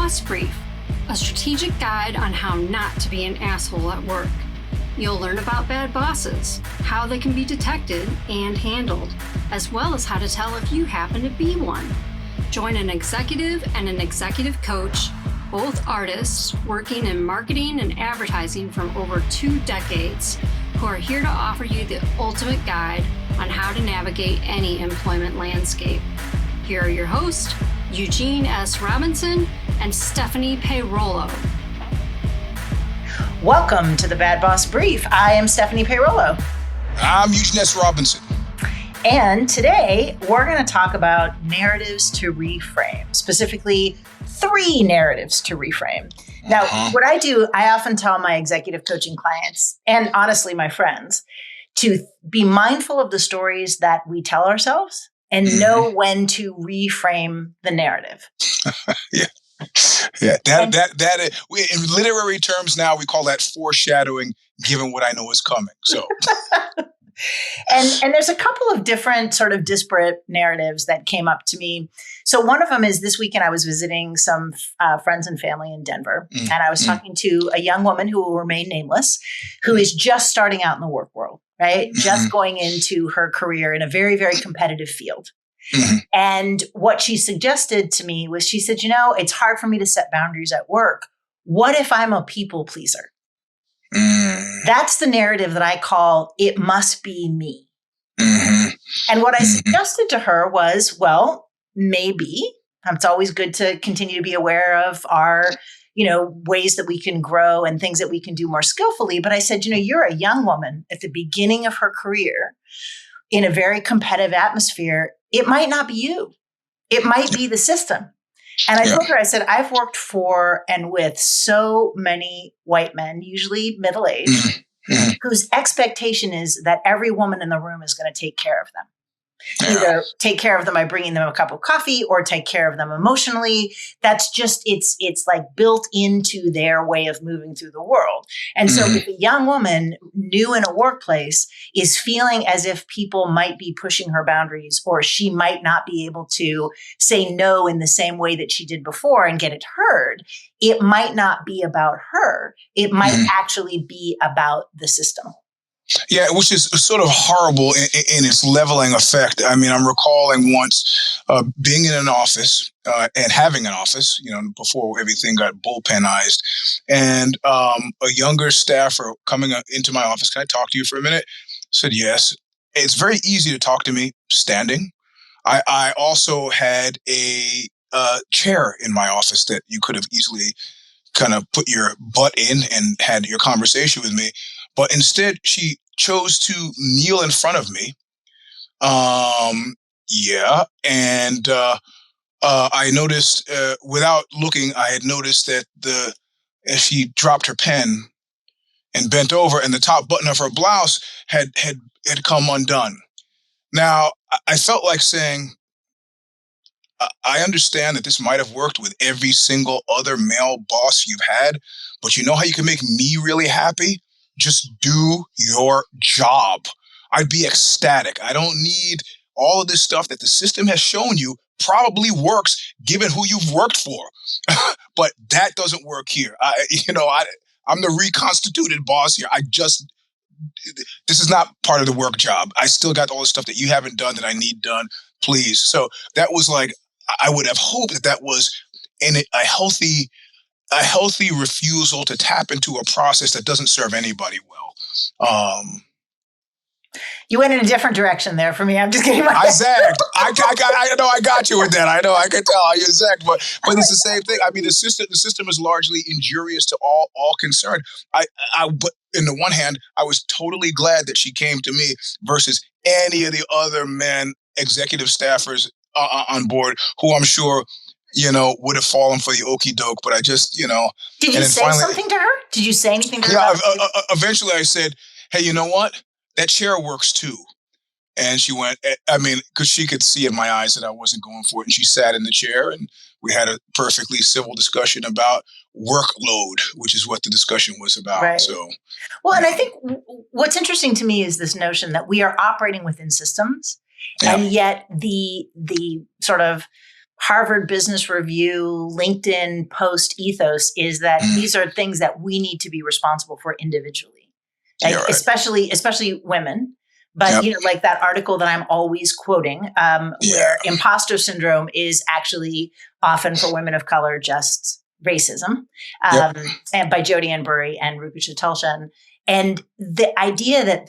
Boss Brief, a strategic guide on how not to be an asshole at work. You'll learn about bad bosses, how they can be detected and handled, as well as how to tell if you happen to be one. Join an executive and an executive coach, both artists working in marketing and advertising from over 2 decades, who are here to offer you the ultimate guide on how to navigate any employment landscape. Here are your hosts, Eugene S. Robinson and Stephanie Peirolo. Welcome to the Bad Boss Brief. I am Stephanie Peirolo. I'm Eugene S. Robinson. And today we're going to talk about narratives to reframe, specifically 3 narratives to reframe. Now, what I do, I often tell my executive coaching clients, and honestly my friends, to be mindful of the stories that we tell ourselves and know when to reframe the narrative. Yeah. That in literary terms now we call that foreshadowing, given what I know is coming. So, and there's a couple of different sort of disparate narratives that came up to me. So one of them is this weekend I was visiting some friends and family in Denver, and I was talking to a young woman who will remain nameless, who is just starting out in the work world, right? Just going into her career in a very, very competitive field. And what she suggested to me was, she said, it's hard for me to set boundaries at work. What if I'm a people pleaser? That's the narrative that I call, it must be me. And what I suggested to her was, well, maybe it's always good to continue to be aware of our, ways that we can grow and things that we can do more skillfully. But I said, you're a young woman at the beginning of her career in a very competitive atmosphere. It might not be you. It might be the system. And I told her, I said, I've worked for and with so many white men, usually middle-aged, whose expectation is that every woman in the room is going to take care of them. Either take care of them by bringing them a cup of coffee or take care of them emotionally. That's just, it's like built into their way of moving through the world. And so if a young woman new in a workplace is feeling as if people might be pushing her boundaries, or she might not be able to say no in the same way that she did before and get it heard, it might not be about her. It might actually be about the system. Yeah, which is sort of horrible in its leveling effect. I mean, I'm recalling once being in an office and having an office, before everything got bullpenized, and a younger staffer coming into my office. Can I talk to you for a minute? I said, yes. It's very easy to talk to me standing. I also had a chair in my office that you could have easily kind of put your butt in and had your conversation with me. But instead, she chose to kneel in front of me. And I noticed, without looking, I had noticed that as she dropped her pen and bent over, and the top button of her blouse had come undone. Now, I felt like saying, I understand that this might have worked with every single other male boss you've had, but you know how you can make me really happy? Just do your job. I'd be ecstatic. I don't need all of this stuff that the system has shown you probably works given who you've worked for. But that doesn't work here. I'm the reconstituted boss here. This is not part of the work job. I still got all the stuff that you haven't done that I need done. Please. So that was like, I would have hoped that was in a healthy refusal to tap into a process that doesn't serve anybody well. You went in a different direction there for me. I'm just kidding. I zagged. I know I got you with that. I know I could tell you zagged, but it's the same thing. I mean, the system is largely injurious to all concerned. But in the one hand, I was totally glad that she came to me versus any of the other men, executive staffers on board, who I'm sure would have fallen for the okie doke, but I just, Did you say something to her? Did you say anything to her? Yeah, eventually I said, hey, you know what? That chair works too. And she went, because she could see in my eyes that I wasn't going for it. And she sat in the chair and we had a perfectly civil discussion about workload, which is what the discussion was about. Right. So, and I think what's interesting to me is this notion that we are operating within systems, and yet the sort of Harvard Business Review, LinkedIn post ethos is that these are things that we need to be responsible for individually, like, right. especially women. But, like that article that I'm always quoting, where imposter syndrome is actually often for women of color, just racism, and by Jodi Ann Burry and Rupa Chatulshan. And the idea that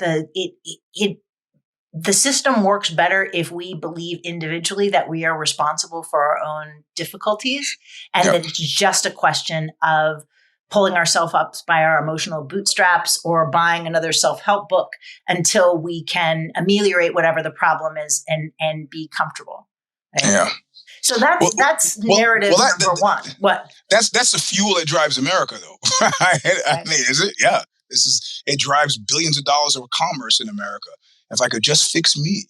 the system works better if we believe individually that we are responsible for our own difficulties, and that it's just a question of pulling ourselves up by our emotional bootstraps or buying another self-help book until we can ameliorate whatever the problem is and be comfortable. Right? Yeah. So that's narrative number one. What? That's the fuel that drives America, though. I mean, is it? Yeah. It drives billions of dollars of commerce in America. If I could just fix me.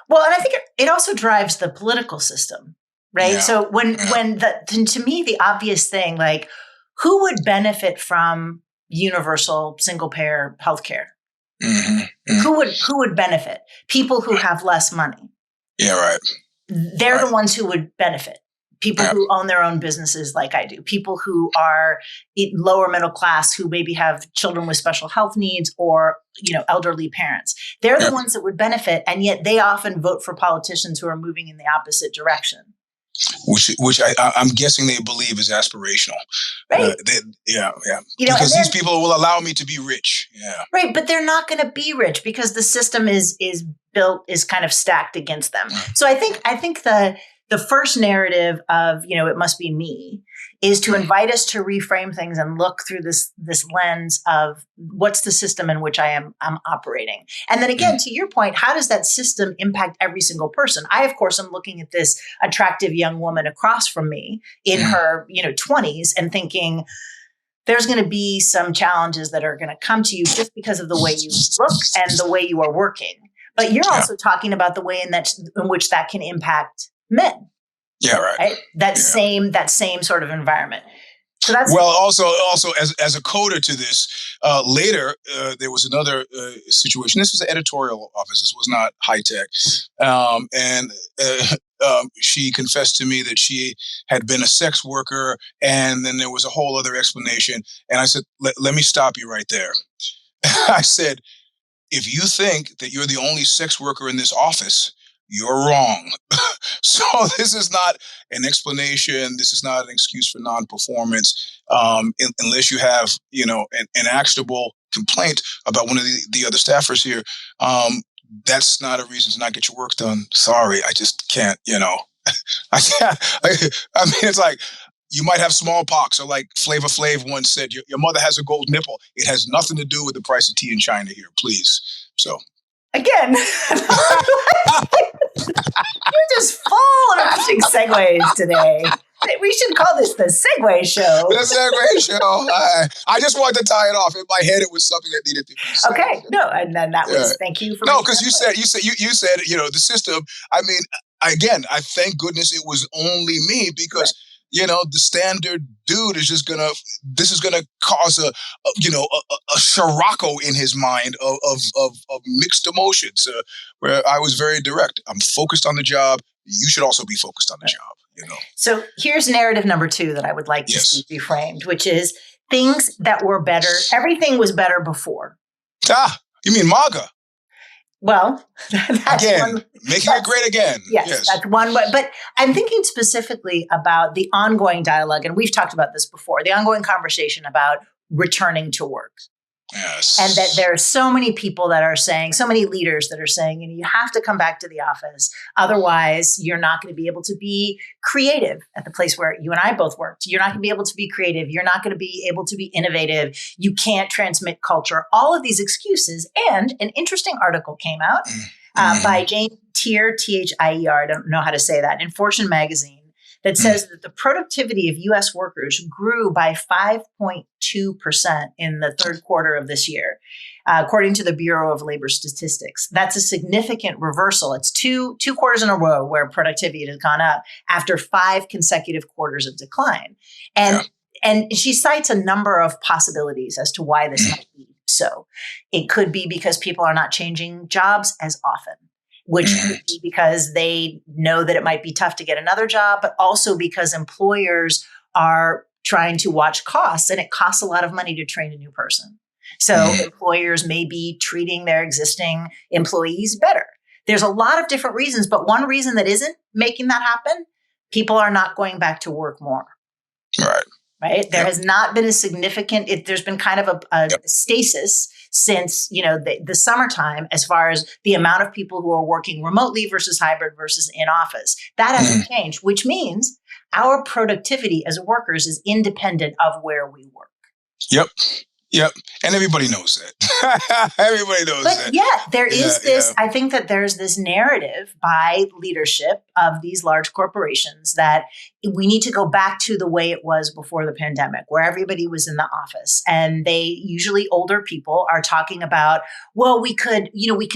Well, and I think it also drives the political system, right? Yeah. So to me, the obvious thing, like, who would benefit from universal single payer healthcare? Who would benefit? People who have less money. Yeah, right. They're the ones who would benefit. People who own their own businesses like I do. People who are lower middle class who maybe have children with special health needs or, elderly parents. They're the ones that would benefit. And yet they often vote for politicians who are moving in the opposite direction. Which I'm guessing they believe is aspirational. Right. Because these people will allow me to be rich. Yeah. Right. But they're not going to be rich because the system is kind of stacked against them. So I think the first narrative of, it must be me is to invite us to reframe things and look through this lens of what's the system in which I'm operating. And then again, to your point, how does that system impact every single person? I, of course, am looking at this attractive young woman across from me in her, 20s and thinking there's going to be some challenges that are going to come to you just because of the way you look and the way you are working. But you're also talking about the way in which that can impact men. Yeah, right. That same sort of environment. So that's also as a coder to this. Later, there was another situation. This was an editorial office. This was not high tech, and she confessed to me that she had been a sex worker, and then there was a whole other explanation. And I said, "Let me stop you right there." I said, "If you think that you're the only sex worker in this office, you're wrong." So this is not an explanation. This is not an excuse for non-performance, unless you have, an actionable complaint about one of the other staffers here. That's not a reason to not get your work done. Sorry, I just can't. I can't. I mean, it's like you might have smallpox, or like Flavor Flav once said, your mother has a gold nipple. It has nothing to do with the price of tea in China here, please. So. Again, you're just full of interesting segues today. We should call this the segue show. The segue show. I just wanted to tie it off. In my head, it was something that needed to be said. Okay, no, and then that was. Thank you for. No, because you said the system. I mean, again, I thank goodness it was only me because. Right. The standard dude is just this is gonna cause a Scirocco in his mind of mixed emotions, where I was very direct. I'm focused on the job. You should also be focused on the job, So here's narrative number 2 that I would like to see reframed, which is things that were better. Everything was better before. You mean MAGA? Well, that's again, making it great again. Yes, that's one way. But I'm thinking specifically about the ongoing dialogue, and we've talked about this before, the ongoing conversation about returning to work. Yes. And that there are so many people that are saying, so many leaders that are saying, you have to come back to the office. Otherwise, you're not going to be able to be creative at the place where you and I both worked. You're not going to be able to be creative. You're not going to be able to be innovative. You can't transmit culture. All of these excuses. And an interesting article came out by Jane Thier, Thier, I don't know how to say that, in Fortune magazine, that says that the productivity of U.S. workers grew by 5.2% in the third quarter of this year, according to the Bureau of Labor Statistics. That's a significant reversal. It's two quarters in a row where productivity has gone up after 5 consecutive quarters of decline. And she cites a number of possibilities as to why this might be so. It could be because people are not changing jobs as often. which could be because they know that it might be tough to get another job, but also because employers are trying to watch costs, and it costs a lot of money to train a new person. So employers may be treating their existing employees better. There's a lot of different reasons, but one reason that isn't making that happen, people are not going back to work more. Right. There has not been a significant, there's been kind of a stasis since, the summertime, as far as the amount of people who are working remotely versus hybrid versus in office. That hasn't changed, which means our productivity as workers is independent of where we work. Yep. And everybody knows that. Everybody knows that. But there is this, I think that there's this narrative by leadership of these large corporations that we need to go back to the way it was before the pandemic, where everybody was in the office, and they, usually older people, are talking about, well, we could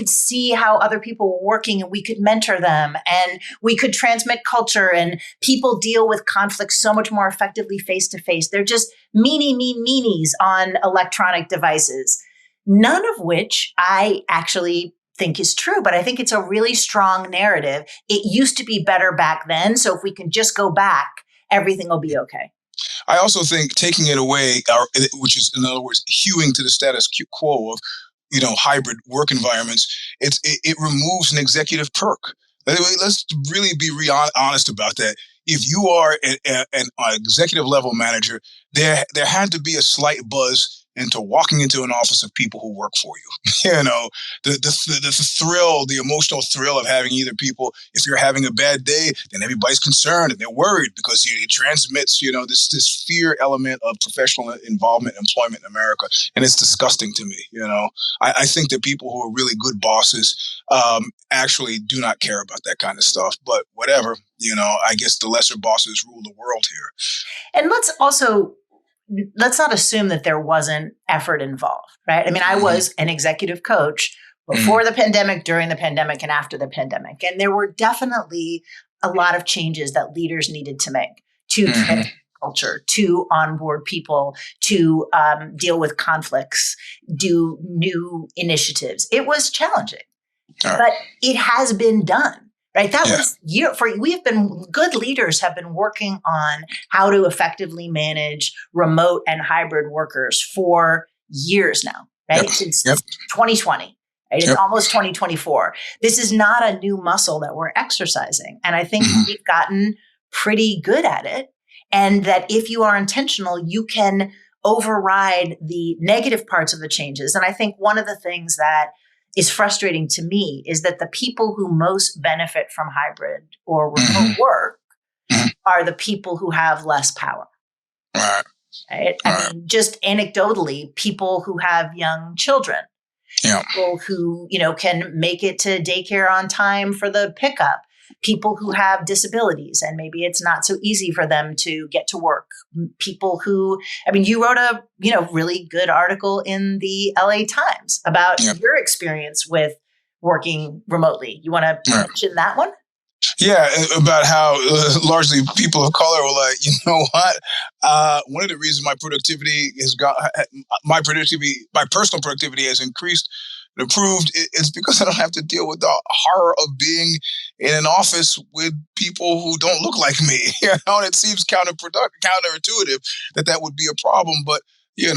see how other people were working, and we could mentor them, and we could transmit culture, and people deal with conflict so much more effectively face to face. They're just meanies on electronic devices, none of which I actually think is true, but I think it's a really strong narrative. It used to be better back then, so if we can just go back, everything will be okay. I also think taking it away, which is, in other words, hewing to the status quo of, hybrid work environments, it removes an executive perk. Let's really be honest about that. If you are an executive level manager, there had to be a slight buzz into walking into an office of people who work for you. The thrill, the emotional thrill of having either people, if you're having a bad day, then everybody's concerned and they're worried because it transmits, this fear element of professional involvement, employment in America. And it's disgusting to me. I think that people who are really good bosses actually do not care about that kind of stuff. But whatever, I guess the lesser bosses rule the world here. And let's not assume that there wasn't effort involved, right? I mean, I was an executive coach before the pandemic, during the pandemic, and after the pandemic. And there were definitely a lot of changes that leaders needed to make to transform culture, to onboard people, to deal with conflicts, do new initiatives. It was challenging, but it has been done. Right. That was good leaders have been working on how to effectively manage remote and hybrid workers for years now, right? Since 2020, right? It's almost 2024. This is not a new muscle that we're exercising. And I think we've gotten pretty good at it. And that if you are intentional, you can override the negative parts of the changes. And I think one of the things that is frustrating to me is that the people who most benefit from hybrid or remote work are the people who have less power. Right? I mean, just anecdotally, people who have young children, people who, can make it to daycare on time for the pickup, people who have disabilities and maybe it's not so easy for them to get to work. People who, you wrote a, really good article in the LA Times about your experience with working remotely. You want to mention that one? Yeah, about how largely people of color were like, you know what? One of the reasons my personal productivity has increased and improved is because I don't have to deal with the horror of being in an office with people who don't look like me. And it seems counterintuitive that would be a problem, but in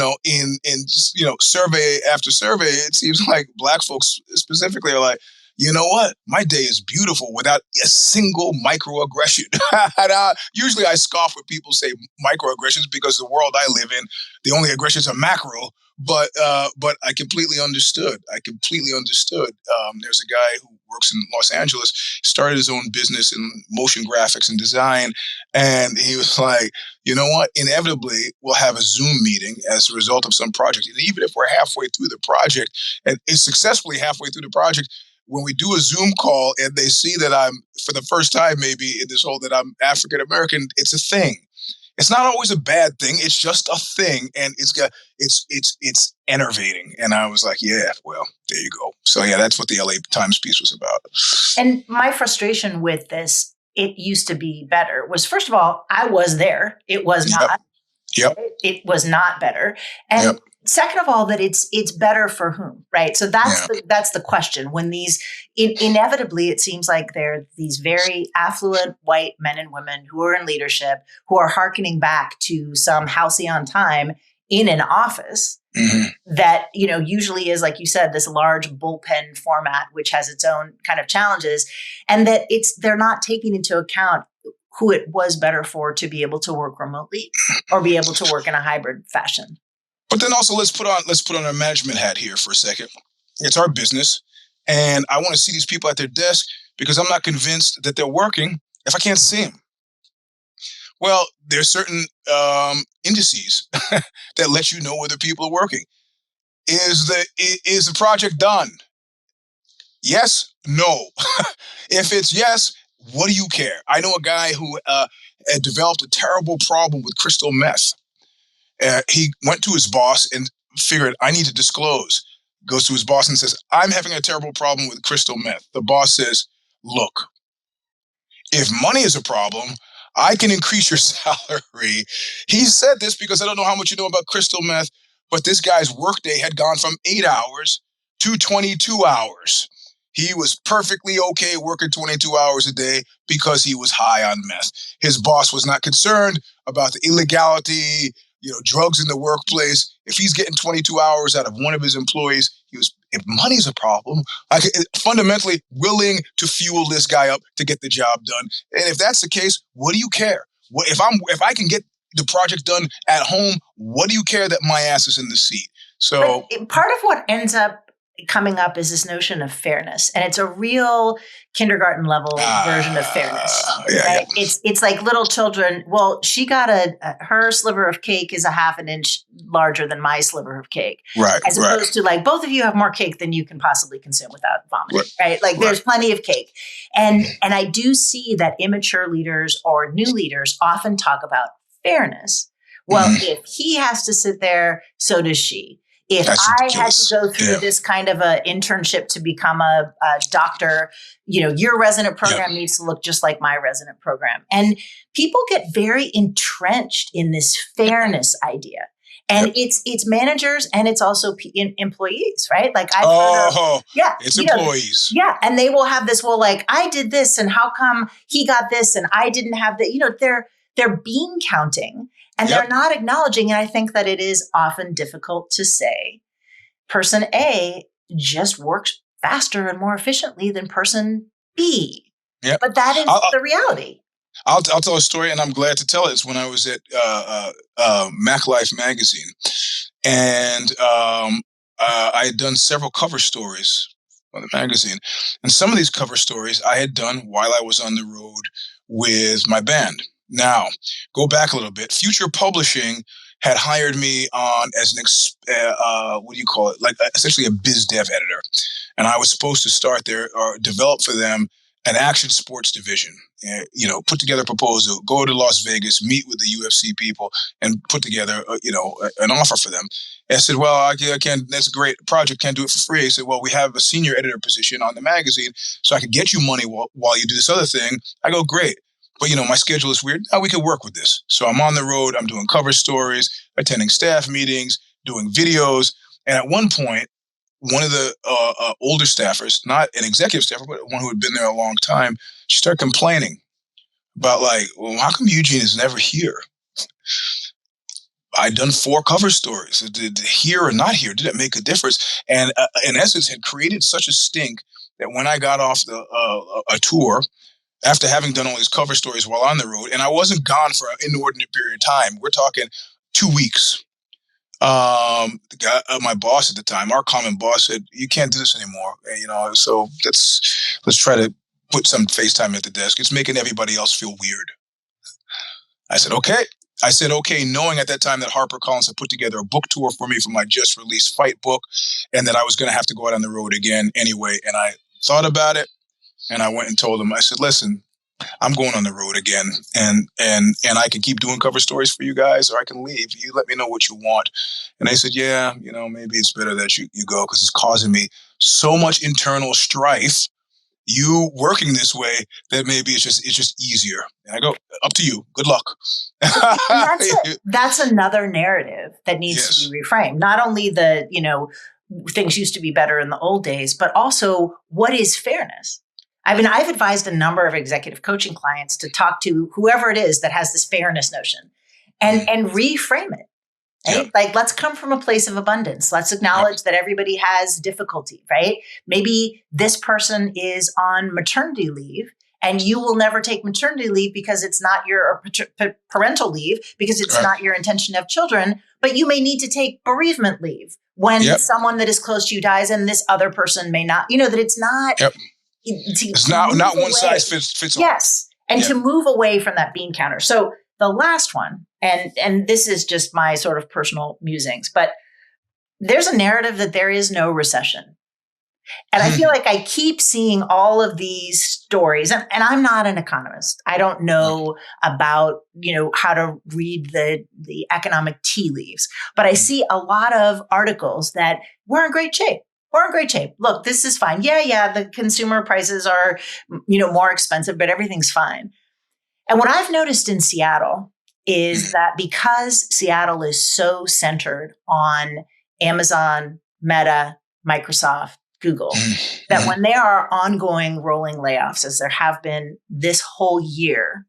survey after survey, it seems like Black folks specifically are like, you know what? My day is beautiful without a single microaggression. Usually I scoff when people say microaggressions because the world I live in, the only aggressions are macro. But I completely understood. There's a guy who works in Los Angeles, started his own business in motion graphics and design. And he was like, you know what? Inevitably, we'll have a Zoom meeting as a result of some project. And even if we're halfway through the project and is successfully halfway through the project, when we do a Zoom call and they see that I'm, for the first time maybe in this whole, that I'm African American, it's a thing. It's not always a bad thing. It's just a thing, and it's enervating. And I was like, yeah, well, there you go. So yeah, that's what the LA Times piece was about. And my frustration with this, it used to be better, was first of all, I was there. It was not. Yep. It was not better. And Yep. second of all, that it's better for whom, right? So that's the question. When these inevitably, it seems like they're these very affluent white men and women who are in leadership, who are hearkening back to some halcyon time in an office that, usually is, like you said, this large bullpen format, which has its own kind of challenges, and that they're not taking into account who it was better for to be able to work remotely or be able to work in a hybrid fashion. But then also let's put on our management hat here for a second. It's our business, and I want to see these people at their desk because I'm not convinced that they're working if I can't see them. Well, there's certain indices that let you know whether people are working. Is the project done? Yes, no. If it's yes, what do you care? I know a guy who had developed a terrible problem with crystal meth. He went to his boss and figured, I need to disclose. Goes to his boss and says, I'm having a terrible problem with crystal meth. The boss says, look, if money is a problem, I can increase your salary. He said this because I don't know how much you know about crystal meth, but this guy's workday had gone from 8 hours to 22 hours. He was perfectly okay working 22 hours a day because he was high on meth. His boss was not concerned about the illegality, drugs in the workplace. If he's getting 22 hours out of one of his employees, if money's a problem, fundamentally willing to fuel this guy up to get the job done. And if that's the case, what do you care? If I can get the project done at home, what do you care that my ass is in the seat? So part of what ends up coming up is this notion of fairness, and it's a real kindergarten level version of fairness. Right? Yeah. It's like little children. Well, she got her sliver of cake is a half an inch larger than my sliver of cake, right? As opposed to like both of you have more cake than you can possibly consume without vomiting, right? Like there's plenty of cake, and I do see that immature leaders or new leaders often talk about fairness. Well, if he has to sit there, so does she. If I had to go through this kind of a internship to become a doctor, your resident program needs to look just like my resident program. And people get very entrenched in this fairness idea. And it's managers and it's also employees, right? Like it's employees. Yeah. And they will have this, well, like I did this and how come he got this and I didn't have that, they're bean counting. And they're not acknowledging, and I think that it is often difficult to say, person A just works faster and more efficiently than person B. Yep. But that is the reality. I'll tell a story, and I'm glad to tell it. It's when I was at Mac Life magazine, and I had done several cover stories on the magazine. And some of these cover stories I had done while I was on the road with my band. Now, go back a little bit. Future Publishing had hired me on as an essentially a biz dev editor. And I was supposed to start there or develop for them an action sports division. Put together a proposal, go to Las Vegas, meet with the UFC people, and put together, an offer for them. And I said, well, I can't, that's a great project, can't do it for free. He said, well, we have a senior editor position on the magazine, so I could get you money while you do this other thing. I go, great. But, my schedule is weird. We could work with this. So I'm on the road. I'm doing cover stories, attending staff meetings, doing videos. And at one point, one of the older staffers, not an executive staffer, but one who had been there a long time, she started complaining about well, how come Eugene is never here? I'd done 4 cover stories. Did here or not here, did it make a difference? And in essence, had created such a stink that when I got off a tour, after having done all these cover stories while on the road, and I wasn't gone for an inordinate period of time. We're talking 2 weeks. The guy, my boss at the time, our common boss, said, "You can't do this anymore." So let's try to put some FaceTime at the desk. It's making everybody else feel weird. I said, okay. Knowing at that time that HarperCollins had put together a book tour for me for my just released fight book, and that I was going to have to go out on the road again anyway. And I thought about it. And I went and told them, I said, listen, I'm going on the road again and I can keep doing cover stories for you guys or I can leave. You let me know what you want. And they said, yeah, maybe it's better that you go because it's causing me so much internal strife you working this way, that maybe it's just easier. And I go, up to you. Good luck. That's another narrative that needs to be reframed. Not only the, things used to be better in the old days, but also what is fairness? I mean, I've advised a number of executive coaching clients to talk to whoever it is that has this fairness notion and reframe it. Right? Like, let's come from a place of abundance. Let's acknowledge that everybody has difficulty, right? Maybe this person is on maternity leave and you will never take maternity leave because it's not your parental leave, because it's not your intention to have children, but you may need to take bereavement leave when someone that is close to you dies and this other person may not, that it's not. It's not one size fits all. Yes. And to move away from that bean counter. So the last one, and this is just my sort of personal musings, but there's a narrative that there is no recession. And I feel like I keep seeing all of these stories, and I'm not an economist. I don't know about, how to read the economic tea leaves, but I see a lot of articles that we're in great shape. We're in great shape. Look, this is fine. Yeah, the consumer prices are, more expensive, but everything's fine. And what I've noticed in Seattle is that because Seattle is so centered on Amazon, Meta, Microsoft, Google, that when there are ongoing rolling layoffs, as there have been this whole year,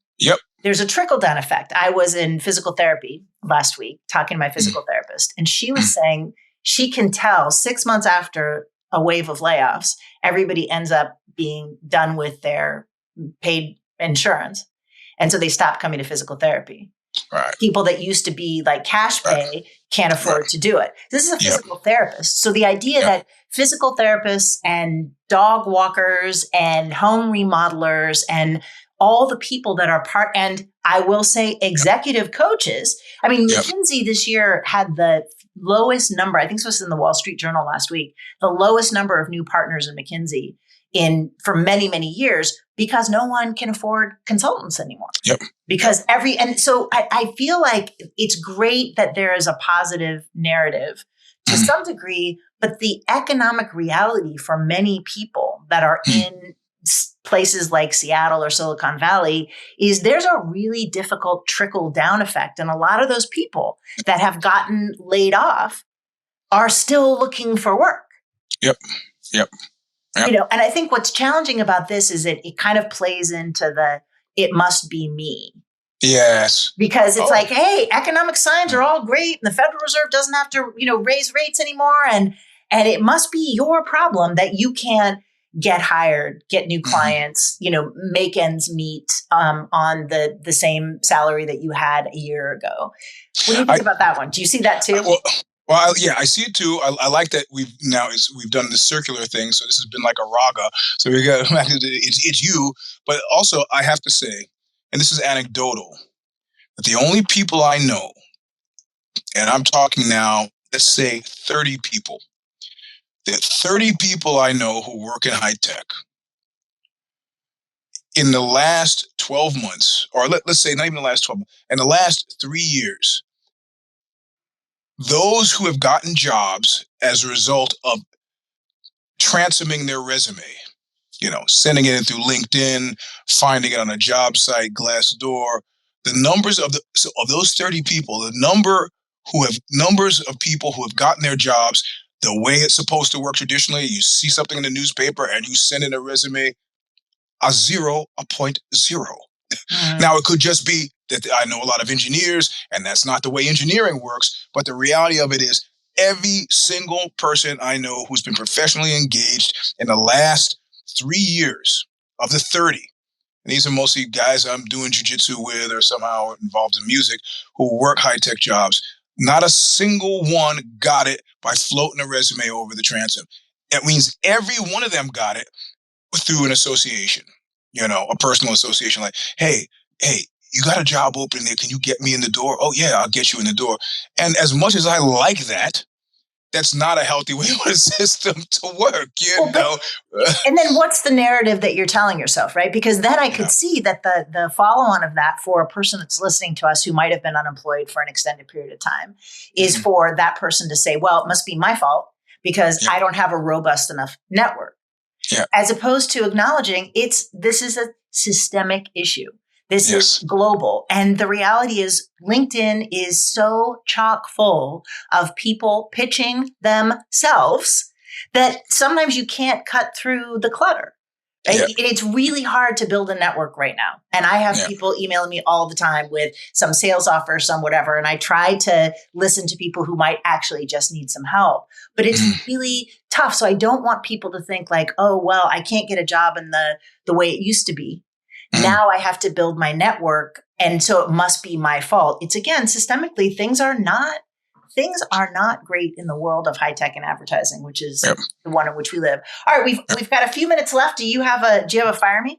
there's a trickle-down effect. I was in physical therapy last week talking to my physical therapist, and she was saying she can tell 6 months after a wave of layoffs, everybody ends up being done with their paid insurance. And so they stop coming to physical therapy. Right. People that used to be like cash pay can't afford to do it. This is a physical therapist. So the idea that physical therapists and dog walkers and home remodelers and all the people that are part, and I will say executive coaches. I mean, McKinsey this year had the lowest number, I think this was in the Wall Street Journal last week, the lowest number of new partners in McKinsey for many, many years, because no one can afford consultants anymore. Because and so I feel like it's great that there is a positive narrative to some degree, but the economic reality for many people that are in places like Seattle or Silicon Valley is there's a really difficult trickle down effect. And a lot of those people that have gotten laid off are still looking for work. And I think what's challenging about this is that it kind of plays into it must be me. Yes. Because it's like, hey, economic signs are all great and the Federal Reserve doesn't have to, raise rates anymore. And it must be your problem that you can't get hired, get new clients, make ends meet on the same salary that you had a year ago. What do you think about that one? Do you see that too? Well, I see it too. I like that we've done this circular thing. So this has been like a raga. So we got it's you, but also I have to say, and this is anecdotal, that the only people I know, and I'm talking now, let's say 30 people. There are 30 people I know who work in high tech. In the last 12 months, or let's say not even the last 12 months, in the last 3 years, those who have gotten jobs as a result of transforming their resume, sending it in through LinkedIn, finding it on a job site, Glassdoor, the numbers of those 30 people, numbers of people who have gotten their jobs the way it's supposed to work traditionally. You see something in the newspaper and you send in a resume, a 0.0. Now, it could just be that I know a lot of engineers and that's not the way engineering works. But the reality of it is every single person I know who's been professionally engaged in the last 3 years of the 30, and these are mostly guys I'm doing jiu-jitsu with or somehow involved in music who work high-tech jobs, not a single one got it by floating a resume over the transom. That means every one of them got it through an association, a personal association, like, hey, you got a job opening there. Can you get me in the door? Oh, yeah, I'll get you in the door. And as much as I like that, that's not a healthy way for the system to work, And then what's the narrative that you're telling yourself, right? Because then I could see that the follow-on of that for a person that's listening to us who might have been unemployed for an extended period of time is for that person to say, well, it must be my fault because I don't have a robust enough network. as opposed to acknowledging this is a systemic issue. This Yes. is global. And the reality is LinkedIn is so chock full of people pitching themselves that sometimes you can't cut through the clutter. Right? Yeah. It's really hard to build a network right now. And I have people emailing me all the time with some sales offer, some whatever. And I try to listen to people who might actually just need some help. But it's really tough. So I don't want people to think like, oh, well, I can't get a job in the way it used to be. Now I have to build my network. And so it must be my fault. It's again, systemically, things are not great in the world of high tech and advertising, which is the one in which we live. All right, we've got a few minutes left. Do you have a fire me?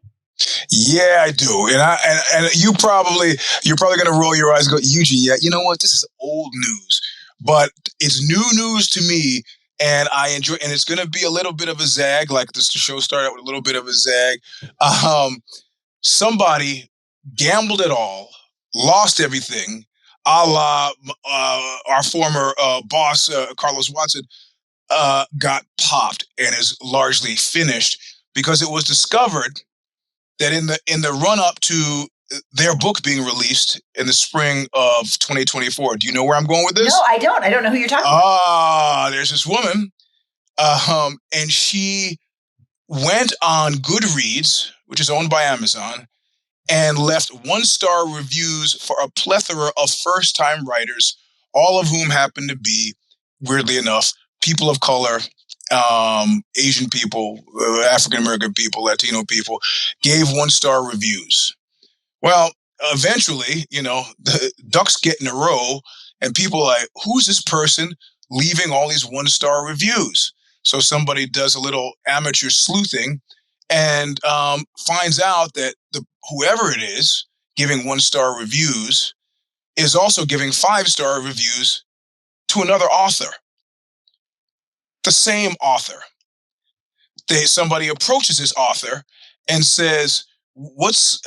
Yeah, I do. And you're probably going to roll your eyes and go, Eugene, yeah, you know what? This is old news, but it's new news to me. And I enjoy, and it's going to be a little bit of a zag, like the show started out with a little bit of a zag. Somebody gambled it all, lost everything, a la our former boss, Carlos Watson, got popped and is largely finished because it was discovered that in the run up to their book being released in the spring of 2024. Do you know where I'm going with this? No, I don't. I don't know who you're talking about. There's this woman, and she went on Goodreads, which is owned by Amazon, and left 1-star reviews for a plethora of first-time writers, all of whom happen to be, weirdly enough, people of color, Asian people, African-American people, Latino people, gave 1-star reviews. Well, eventually, the ducks get in a row and people are like, who's this person leaving all these 1-star reviews? So somebody does a little amateur sleuthing and finds out that whoever it is giving 1-star reviews is also giving 5-star reviews to another author. The same author. Somebody approaches this author and says, what's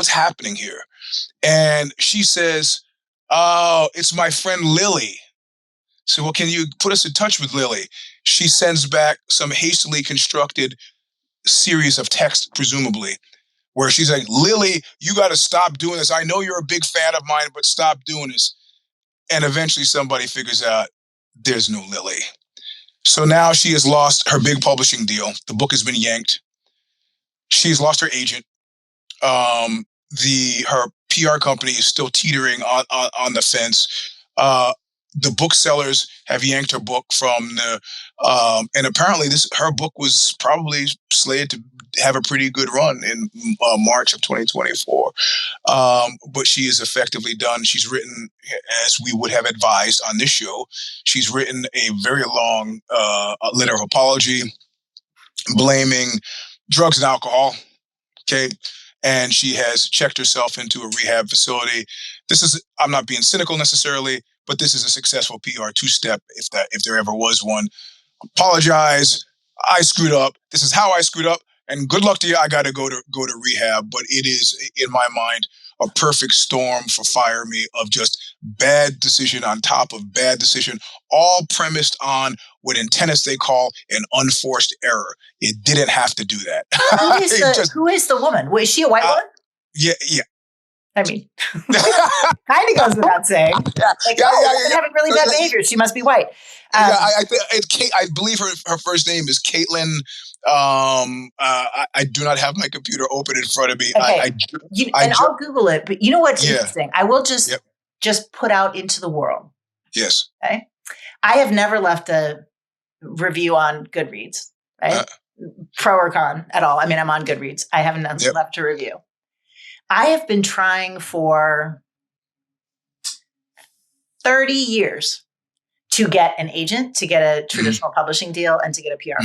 happening here? And she says, oh, it's my friend Lily. So, well, can you put us in touch with Lily? She sends back some hastily constructed series of text, presumably, where she's like, Lily, you got to stop doing this. I know you're a big fan of mine, but stop doing this. And eventually somebody figures out there's no Lily. So now she has lost her big publishing deal. The book has been yanked. She's lost her agent. Her PR company is still teetering on the fence. The booksellers have yanked her book from the, and apparently her book was probably slated to have a pretty good run in March of 2024. But she is effectively done. She's written, as we would have advised on this show, she's written a very long letter of apology, blaming drugs and alcohol. Okay. And she has checked herself into a rehab facility. I'm not being cynical necessarily, but this is a successful PR 2-step if there ever was one. Apologize. I screwed up. This is how I screwed up. And good luck to you. I got to go to rehab. But it is, in my mind, a perfect storm for Fire Me of just bad decision on top of bad decision, all premised on what in tennis they call an unforced error. It didn't have to do that. Who is the woman? Was she a white woman? Yeah. I mean, kind of goes without saying. Like, having really bad behavior. She must be white. I believe her first name is Caitlin. I do not have my computer open in front of me. Okay. I'll Google it. But you know what's interesting? I will just put out into the world. Yes. Okay. I have never left a review on Goodreads, right? Pro or con at all. I mean, I'm on Goodreads. I haven't left a review. I have been trying for 30 years to get an agent, to get a traditional publishing deal, and to get a PR.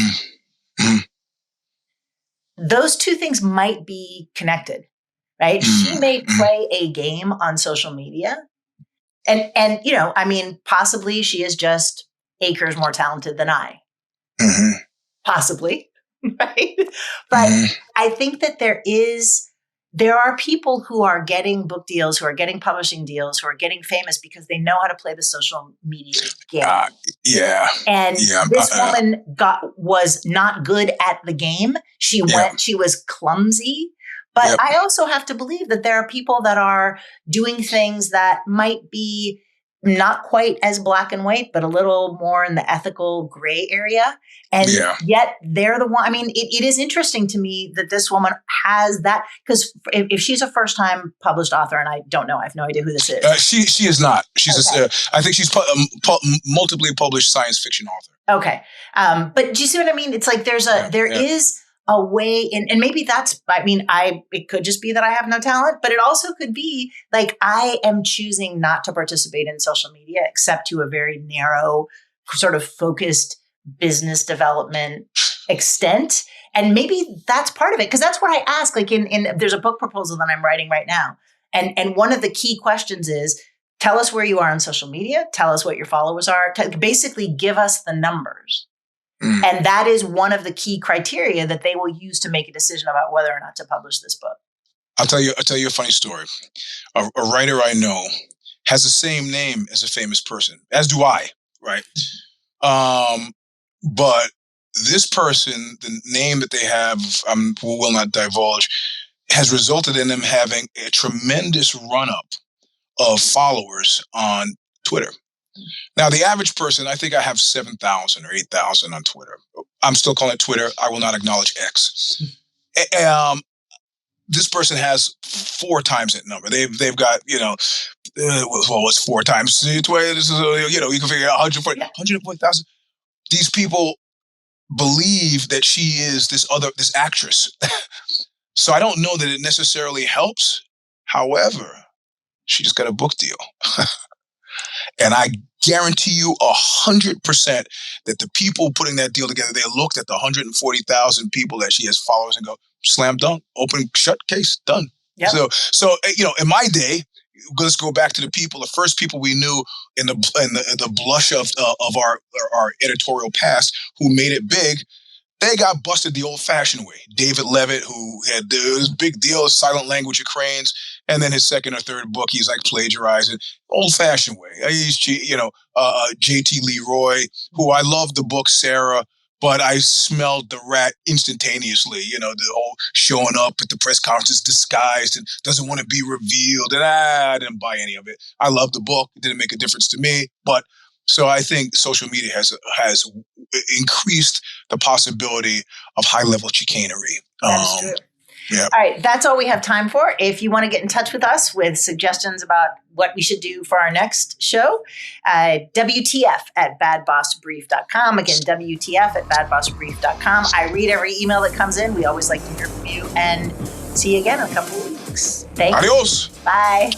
Those two things might be connected, right? She may play a game on social media. And I mean, possibly she is just acres more talented than I. Possibly, right? But I think that there is there are people who are getting book deals, who are getting publishing deals, who are getting famous because they know how to play the social media game. And this woman was not good at the game. She was clumsy. But I also have to believe that there are people that are doing things that might be not quite as black and white, but a little more in the ethical gray area. And yet they're the one. I mean, it is interesting to me that this woman has that, because if she's a first time published author, and I don't know, I have no idea who this is. She is not. She's I think she's multiply published science fiction author. Okay. But do you see what I mean? It's like there is a way in, and maybe that's, it could just be that I have no talent, but it also could be like, I am choosing not to participate in social media except to a very narrow sort of focused business development extent. And maybe that's part of it. Cause that's what I ask, like there's a book proposal that I'm writing right now. And one of the key questions is, tell us where you are on social media. Tell us what your followers are. Basically give us the numbers. And that is one of the key criteria that they will use to make a decision about whether or not to publish this book. I'll tell you a funny story. A writer I know has the same name as a famous person, as do I, right? But this person, the name that they have, will not divulge, has resulted in them having a tremendous run-up of followers on Twitter. Now, the average person, I think I have 7,000 or 8,000 on Twitter. I'm still calling it Twitter. I will not acknowledge X. This person has 4 times that number. They've got, what's 4 times 20? This is, you can figure out 140,000. These people believe that she is this actress. So I don't know that it necessarily helps. However, she just got a book deal. And I guarantee you 100% that the people putting that deal together, they looked at the 140,000 people that she has followers and go, slam dunk, open, shut case, done. Yep. So in my day, let's go back to the first people we knew in the blush of our editorial past who made it big. They got busted the old-fashioned way. David Levitt, who had this big deal, Silent Language of Cranes, and then his second or third book, he's like plagiarizing, old-fashioned way. He's, J.T. Leroy, who I love the book Sarah, but I smelled the rat instantaneously. The whole showing up at the press conferences disguised and doesn't want to be revealed, and I didn't buy any of it. I love the book; it didn't make a difference to me, but. So I think social media has increased the possibility of high-level chicanery. That's true. Yeah. All right, that's all we have time for. If you want to get in touch with us with suggestions about what we should do for our next show, WTF@badbossbrief.com. Again, WTF@badbossbrief.com. I read every email that comes in. We always like to hear from you. And see you again in a couple of weeks. Thank you. Adios. Bye.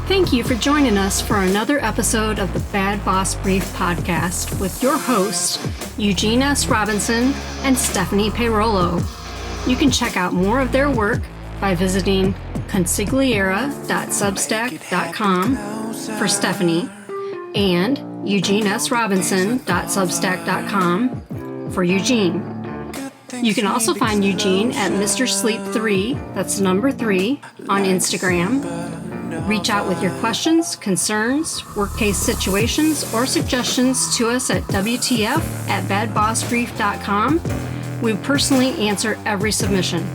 Thank you for joining us for another episode of the Bad Boss Brief podcast with your hosts, Eugene S. Robinson and Stephanie Peirolo. You can check out more of their work by visiting consigliera.substack.com for Stephanie and eugenesrobinson.substack.com for Eugene. You can also find Eugene at Mr. Sleep 3, that's number 3, on Instagram. Reach out with your questions, concerns, work case situations, or suggestions to us at WTF@badbossbrief.com. We personally answer every submission.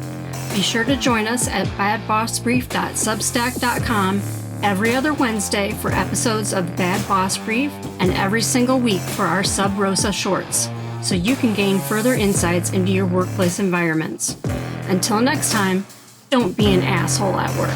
Be sure to join us at badbossbrief.substack.com every other Wednesday for episodes of Bad Boss Brief and every single week for our Sub Rosa shorts, so you can gain further insights into your workplace environments. Until next time, don't be an asshole at work.